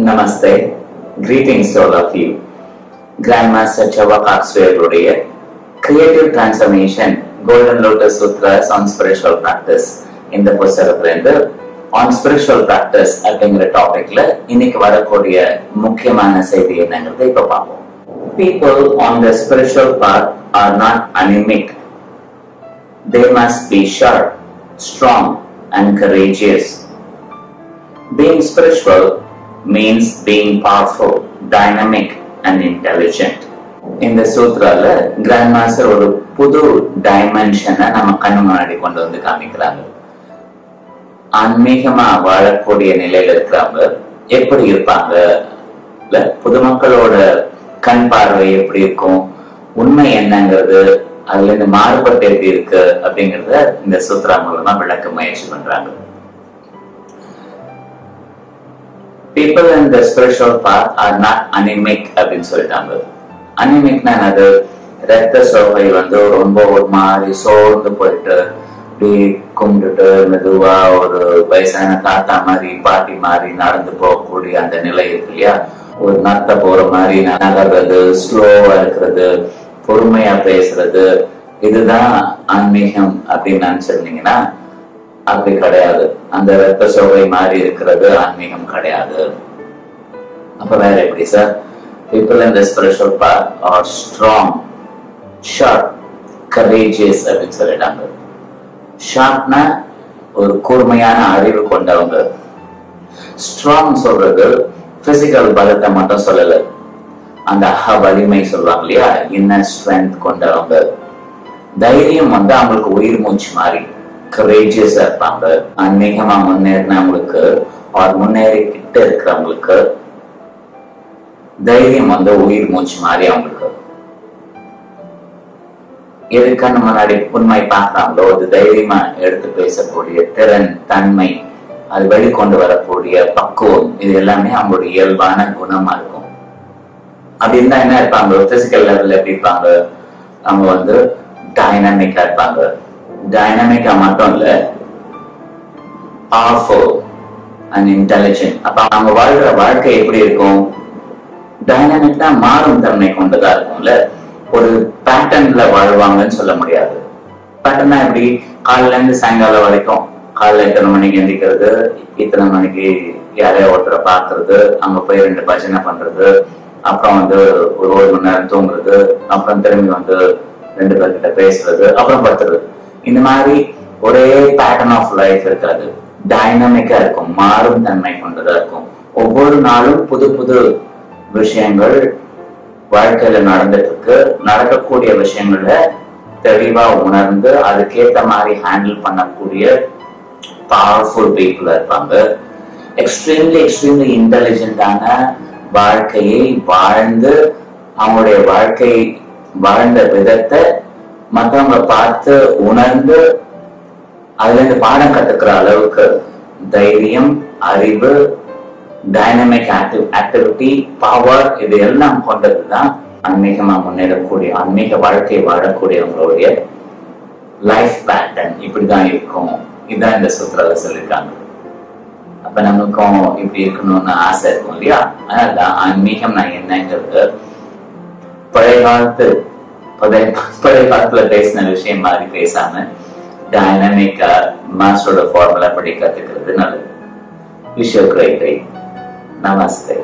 Namaste. Greetings to all of you. Grandmaster Chava Coxwell Creative Transformation Golden Lotus Sutras on Spiritual Practice in the Pusaraprenda on Spiritual Practice அப்படிங்கிற டாபிக்ல இன்னைக்கு வரக்கூடிய முக்கியமான செய்தி என்னங்கிறதை இப்ப பார்ப்போம். People on the spiritual path are not anemic. They must be sharp, strong and courageous. Being spiritual means being powerful, dynamic and intelligent. இந்த சூத்ரால கிராண்ட் மாஸ்டர் ஒரு புது டைமென்ஷனை நம்ம கண்ணு முன்னாடி கொண்டு வந்து காமிக்கிறாங்க. ஆன்மீகமா வாழக்கூடிய நிலையில இருக்கிறவங்க எப்படி இருப்பாங்க, பொதுமக்களோட கண் பார்வை எப்படி இருக்கும், உண்மை என்னங்கிறது அதுல இருந்து மாறுபட்டு எப்படி இருக்கு அப்படிங்கறத இந்த சூத்ரா மூலமா விளக்க முயற்சி பண்றாங்க. People in the spiritual path are not anemic அப்படின்னு சொல்லிட்டாங்க. அனிமிக்னா அது ரத்த சோகை வந்து ரொம்ப ஒரு மாதிரி சோர்ந்து போயிட்டு இப்படி கும்பிட்டுட்டு மெதுவா ஒரு வயசான தாத்தா மாதிரி பாட்டி மாதிரி நடந்து போகக்கூடிய அந்த நிலை இருக்கு இல்லையா, ஒரு நத்த போற மாதிரி நகர்றது, ஸ்லோவா இருக்கிறது, பொறுமையா பேசுறது, இதுதான் ஆன்மீகம் அப்படின்னு நினைச்சிருந்தீங்கன்னா அப்படி கிடையாது. அந்த ரத்த சோகை மாதிரி இருக்கிறது ஆன்மீகம் கிடையாது. அப்ப வேற எப்படி sir? People in the spiritual path are strong, sharp, courageous அப்படின்னு சொல்லிட்டாங்க. ஷார்ப்னா ஒரு கூர்மையான அறிவு கொண்டவங்க. ஸ்ட்ராங் சொல்றது பிசிக்கல் பலத்தை மட்டும் சொல்லல, அந்த வலிமை சொல்லுவாங்க இல்லையா, இன்னர் ஸ்ட்ரென்த் கொண்டவங்க. தைரியம் வந்து அவங்களுக்கு உயிர் மூச்சு மாதிரி கரேஜியஸா இருப்பாங்க. ஆன்மீகமா முன்னேறினவங்களுக்கு முன்னேறிக்கிட்டு இருக்கிறவங்களுக்கு தைரியம் வந்து உயிர் மூச்சு மாதிரி அவங்களுக்கு. எதுக்கான முன்னாடி உண்மை பார்க்கறாங்களோ அது தைரியமா எடுத்து பேசக்கூடிய திறன், தன்மை, அது வெளிக்கொண்டு வரக்கூடிய பக்குவம், இது எல்லாமே அவங்களுடைய இயல்பான குணமா இருக்கும். அப்படி இருந்தா என்ன இருப்பாங்க? பிசிக்கல் லெவல்ல எப்படி இருப்பாங்க? அவங்க வந்து டைனமிக்கா இருப்பாங்க. டைனமிக்கா மட்டும் இல்ல, பவர்ஃபுல் அண்ட் இன்டெலிஜென்ட். அப்ப அவங்க வாழ்ற வாழ்க்கை எப்படி இருக்கும்? டைனமிக் தான், மாறும் தன்மை கொண்டதா இருக்கும்ல. ஒரு பேட்டர்ன்ல வாழ்வாங்கன்னு சொல்ல முடியாது. பேட்டர்னா எப்படி? காலையில இருந்து சாயங்காலம் வரைக்கும், காலைல இத்தனை மணிக்கு எந்திக்கிறது, இத்தனை மணிக்கு யாரையோ ஒருத்தரை பாக்குறது, அங்க போய் 2 பஜனை பண்றது, அப்புறம் வந்து ஒரு 1 மணி நேரம் தூங்குறது, அப்புறம் திரும்பி வந்து 2 பேர்கிட்ட பேசுறது, அப்புறம் படுத்துறது. இந்த மாதிரி ஒரே பேட்டர்ன் ஆஃப் லைஃப் இருக்காது. டைனமிக்கா இருக்கும், மாறும் தன்மை கொண்டதா இருக்கும். ஒவ்வொரு நாளும் புது புது விஷயங்கள் வாழ்க்கையில நடந்துட்டு இருக்கு. நடக்கக்கூடிய விஷயங்கள தெளிவா உணர்ந்து அதுக்கேற்ற மாதிரி ஹேண்டில் பண்ணக்கூடிய பவர்ஃபுல் பீப்புளா இருப்பாங்க. எக்ஸ்ட்ரீம்லி இன்டெலிஜென்டான வாழ்க்கையை வாழ்ந்து அவங்களுடைய வாழ்க்கை வாழ்ந்த விதத்தை மற்றவங்க பார்த்து உணர்ந்து அதுல இருந்து பாடம் கத்துக்கிற அளவுக்கு தைரியம், அறிவு, டைனமிக் ஆக்டிவிட்டி, பவர், இது எல்லாம் கொண்டதுதான் ஆன்மீகமா முன்னேறக்கூடிய, ஆன்மீக வாழ்க்கை வாழக்கூடியவங்களுடைய லைஃப் பேட்டர்ன் இப்படிதான் இருக்கும். இதுதான் இந்த சூத்திரால சொல்லியிருக்காங்க. அப்ப நமக்கும் இப்படி இருக்கணும்னு ஆசை இருக்கும் இல்லையா? அதனாலதான் ஆன்மீகம் நான் என்னங்கிறது பழைய காலத்துல பேசின விஷயம் மாதிரி பேசாம டைனமிக்கா மாஸ்டரோட ஃபார்முலா படி கத்துக்கிறது நல்லது. Wish you great day. Namaste.